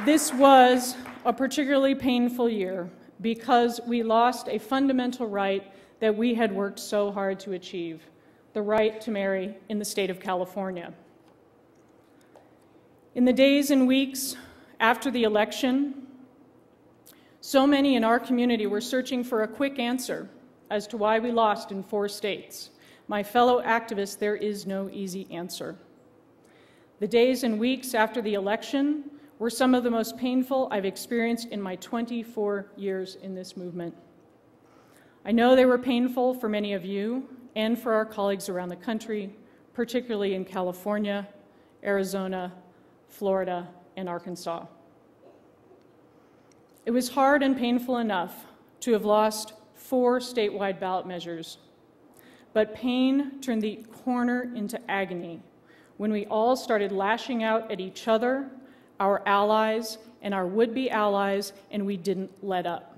This was a particularly painful year because we lost a fundamental right that we had worked so hard to achieve, the right to marry in the state of California. In the days and weeks after the election, so many in our community were searching for a quick answer as to why we lost in 4 states. My fellow activists, there is no easy answer. The days and weeks after the election were some of the most painful I've experienced in my 24 years in this movement. I know they were painful for many of you and for our colleagues around the country, particularly in California, Arizona, Florida, and Arkansas. It was hard and painful enough to have lost 4 statewide ballot measures, but pain turned the corner into agony when we all started lashing out at each other, our allies, and our would-be allies, and we didn't let up.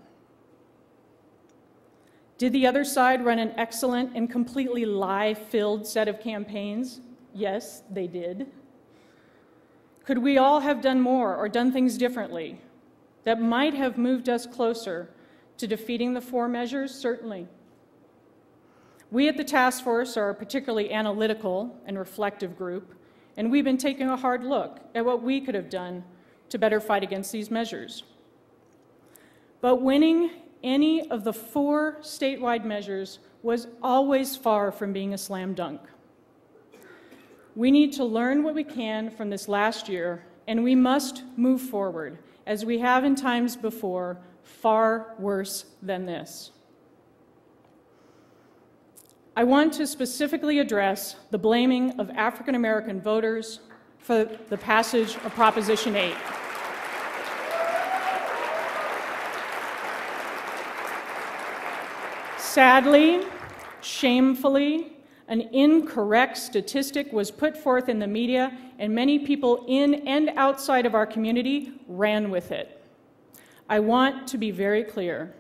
Did the other side run an excellent and completely lie-filled set of campaigns? Yes, they did. Could we all have done more or done things differently that might have moved us closer to defeating the 4 measures? Certainly. We at the task force are a particularly analytical and reflective group, and we've been taking a hard look at what we could have done to better fight against these measures. But winning any of the 4 statewide measures was always far from being a slam dunk. We need to learn what we can from this last year, and we must move forward, as we have in times before, far worse than this. I want to specifically address the blaming of African American voters for the passage of Proposition 8. Sadly, shamefully, an incorrect statistic was put forth in the media, and many people in and outside of our community ran with it. I want to be very clear.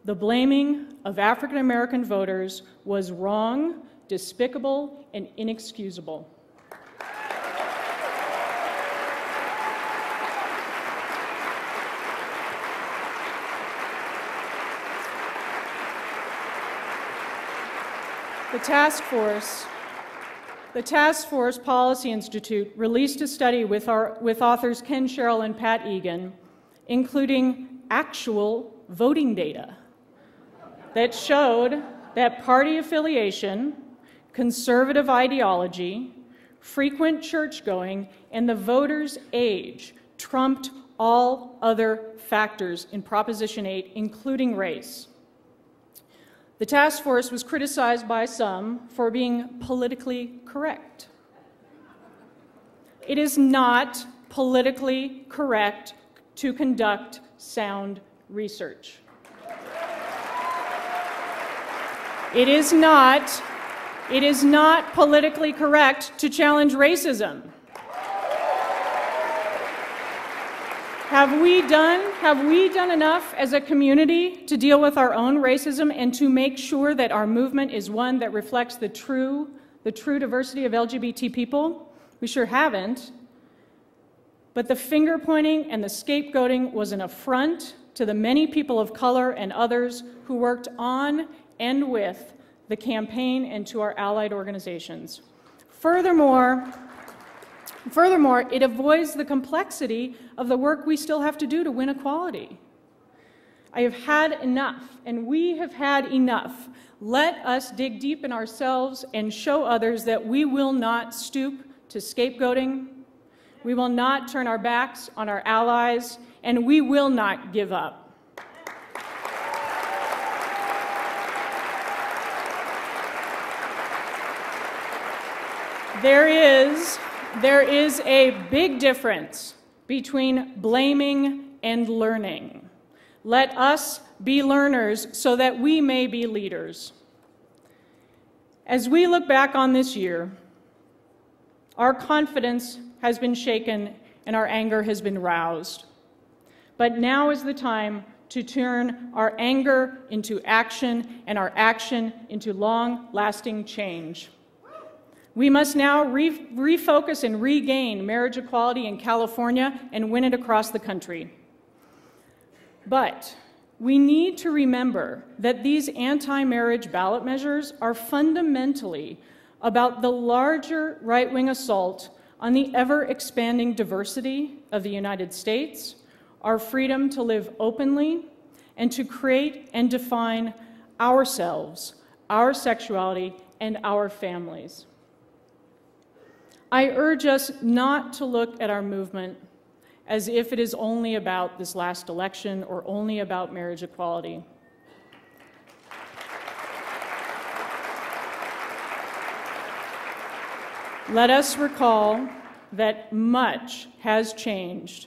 The blaming of African American voters was wrong, despicable, and inexcusable. The Task Force Policy Institute released a study with authors Ken Sherrill and Pat Egan, including actual voting data that showed that party affiliation, conservative ideology, frequent church-going, and the voter's age trumped all other factors in Proposition 8, including race. The task force was criticized by some for being politically correct. It is not politically correct to conduct sound research. It is not politically correct to challenge racism. Have we done enough as a community to deal with our own racism and to make sure that our movement is one that reflects the true diversity of LGBT people? We sure haven't. But the finger-pointing and the scapegoating was an affront to the many people of color and others who worked on and with the campaign and to our allied organizations. Furthermore, it avoids the complexity of the work we still have to do to win equality. I have had enough, and we have had enough. Let us dig deep in ourselves and show others that we will not stoop to scapegoating, we will not turn our backs on our allies, and we will not give up. There is a big difference between blaming and learning. Let us be learners so that we may be leaders. As we look back on this year, our confidence has been shaken and our anger has been roused. But now is the time to turn our anger into action and our action into long-lasting change. We must now refocus and regain marriage equality in California and win it across the country. But we need to remember that these anti-marriage ballot measures are fundamentally about the larger right-wing assault on the ever-expanding diversity of the United States, our freedom to live openly, and to create and define ourselves, our sexuality, and our families. I urge us not to look at our movement as if it is only about this last election or only about marriage equality. Let us recall that much has changed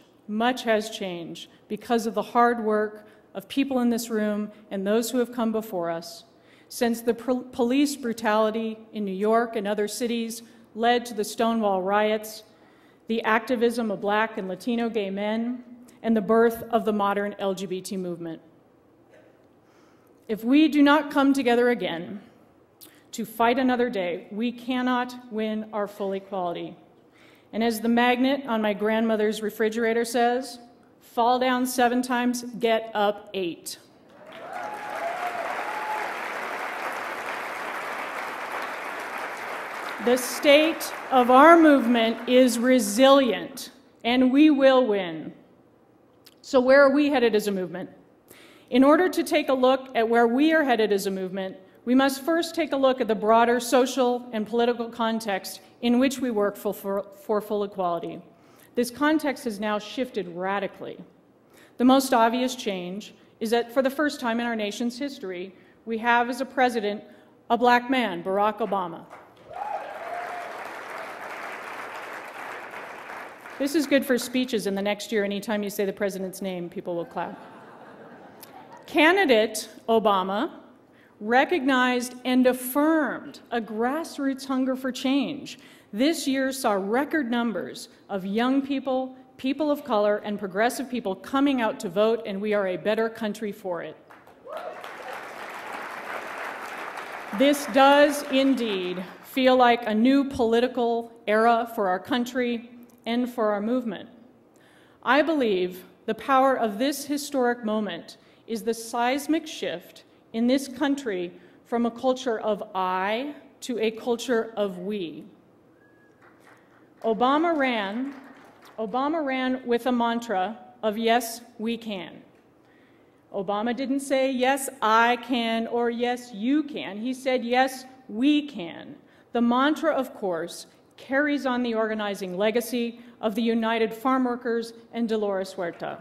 because of the hard work of people in this room and those who have come before us since the police brutality in New York and other cities led to the Stonewall riots, the activism of Black and Latino gay men, and the birth of the modern LGBT movement. If we do not come together again to fight another day, we cannot win our full equality. And as the magnet on my grandmother's refrigerator says, fall down 7 times, get up 8. The state of our movement is resilient, and we will win. So where are we headed as a movement? In order to take a look at where we are headed as a movement, we must first take a look at the broader social and political context in which we work for full equality. This context has now shifted radically. The most obvious change is that for the first time in our nation's history, we have as a president a Black man, Barack Obama. This is good for speeches in the next year. Anytime you say the president's name, people will clap. Candidate Obama recognized and affirmed a grassroots hunger for change. This year saw record numbers of young people, people of color, and progressive people coming out to vote, and we are a better country for it. This does indeed feel like a new political era for our country and for our movement. I believe the power of this historic moment is the seismic shift in this country from a culture of I to a culture of we. Obama ran with a mantra of yes, we can. Obama didn't say yes, I can or yes, you can. He said yes, we can. The mantra, of course, carries on the organizing legacy of the United Farm Workers and Dolores Huerta.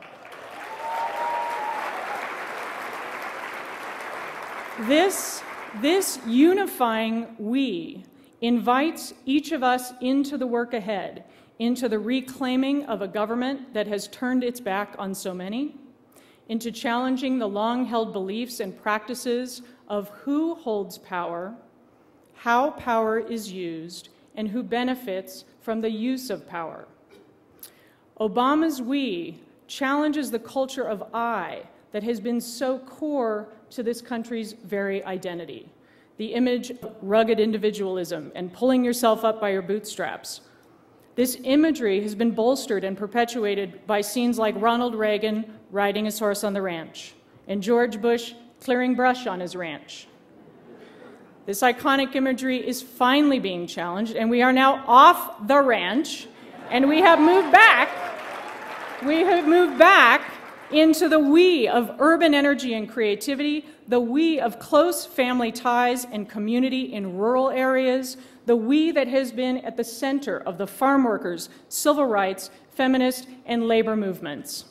This unifying we invites each of us into the work ahead, into the reclaiming of a government that has turned its back on so many, into challenging the long-held beliefs and practices of who holds power, how power is used, and who benefits from the use of power. Obama's we challenges the culture of I that has been so core to this country's very identity. The image of rugged individualism and pulling yourself up by your bootstraps. This imagery has been bolstered and perpetuated by scenes like Ronald Reagan riding his horse on the ranch and George Bush clearing brush on his ranch. This iconic imagery is finally being challenged, and we are now off the ranch, and we have moved back. We have moved back into the we of urban energy and creativity, the we of close family ties and community in rural areas, the we that has been at the center of the farm workers, civil rights, feminist, and labor movements.